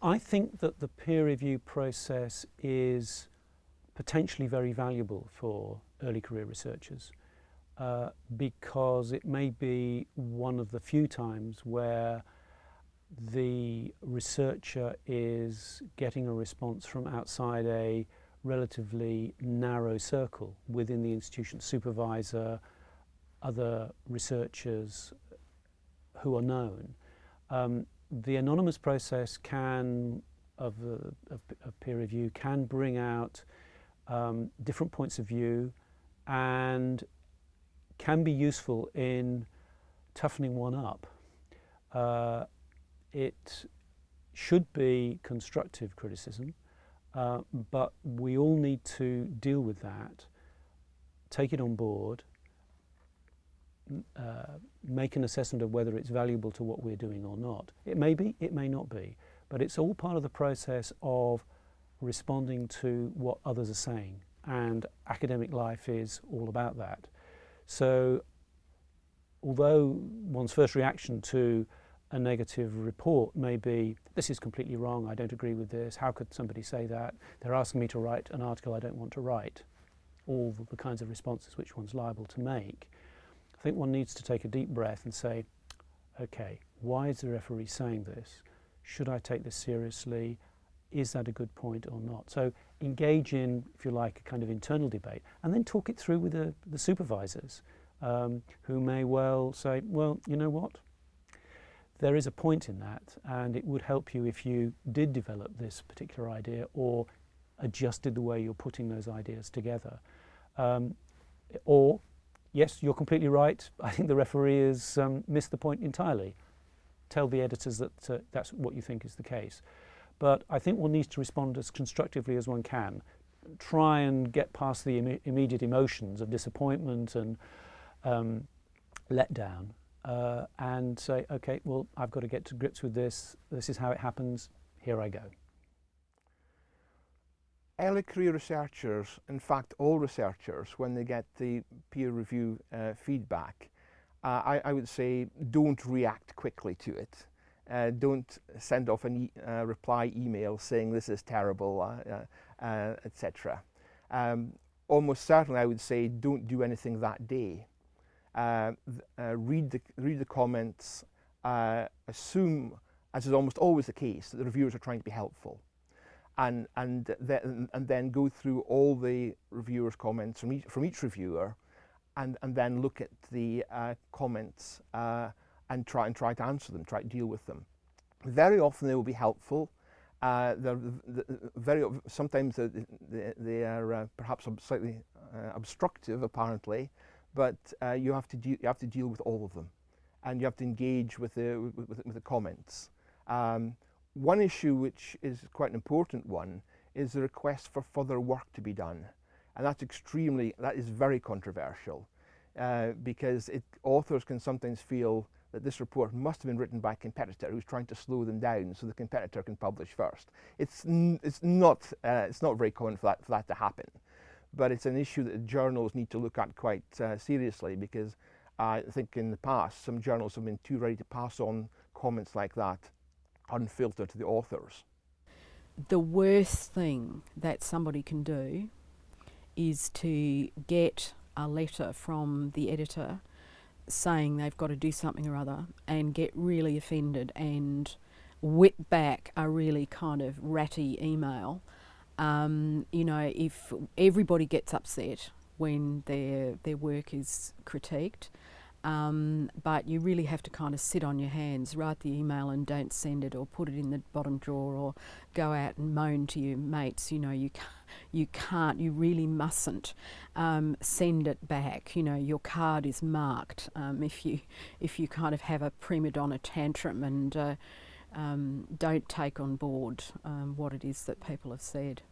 I think that the peer review process is potentially very valuable for early career researchers because it may be one of the few times where the researcher is getting a response from outside a relatively narrow circle within the institution, supervisor, other researchers who are known. The anonymous process of peer review can bring out different points of view and can be useful in toughening one up. It should be constructive criticism, but we all need to deal with that, take it on board, make an assessment of whether it's valuable to what we're doing or not. It may be, it may not be, but it's all part of the process of responding to what others are saying, and academic life is all about that. So although one's first reaction to a negative report may be, this is completely wrong, I don't agree with this, how could somebody say that, they're asking me to write an article I don't want to write, all the kinds of responses which one's liable to make, I think one needs to take a deep breath and say, okay, why is the referee saying this? Should I take this seriously? Is that a good point or not? So engage in, if you like, a kind of internal debate, and then talk it through with the supervisors who may well say, well, you know what? There is a point in that, and it would help you if you did develop this particular idea or adjusted the way you're putting those ideas together. Or, yes, you're completely right, I think the referee has missed the point entirely. Tell the editors that that's what you think is the case. But I think one needs to respond as constructively as one can. Try and get past the immediate emotions of disappointment and letdown. And say, okay, well, I've got to get to grips with this. This is how it happens. Here I go. Early career researchers, in fact all researchers, when they get the peer review feedback, I would say don't react quickly to it. Don't send off a reply email saying this is terrible, etc. Almost certainly I would say don't do anything that day. Read the comments, assume, as is almost always the case, that the reviewers are trying to be helpful, and then go through all the reviewers' comments from each reviewer, and then look at the comments and try to answer them, try to deal with them. Very often they will be helpful. Sometimes they are perhaps slightly obstructive, apparently. But you have to deal with all of them, and you have to engage with the comments. One issue, which is quite an important one, is the request for further work to be done, and that is very controversial, because authors can sometimes feel that this report must have been written by a competitor who's trying to slow them down so the competitor can publish first. It's not very common for that to happen. But it's an issue that journals need to look at quite seriously, because I think in the past some journals have been too ready to pass on comments like that unfiltered to the authors. The worst thing that somebody can do is to get a letter from the editor saying they've got to do something or other and get really offended and whip back a really kind of ratty email. You know, if everybody gets upset when their work is critiqued, but you really have to kind of sit on your hands, write the email and don't send it, or put it in the bottom drawer, or go out and moan to your mates. You know, you really mustn't send it back. You know, your card is marked if you kind of have a prima donna tantrum and don't take on board what it is that people have said.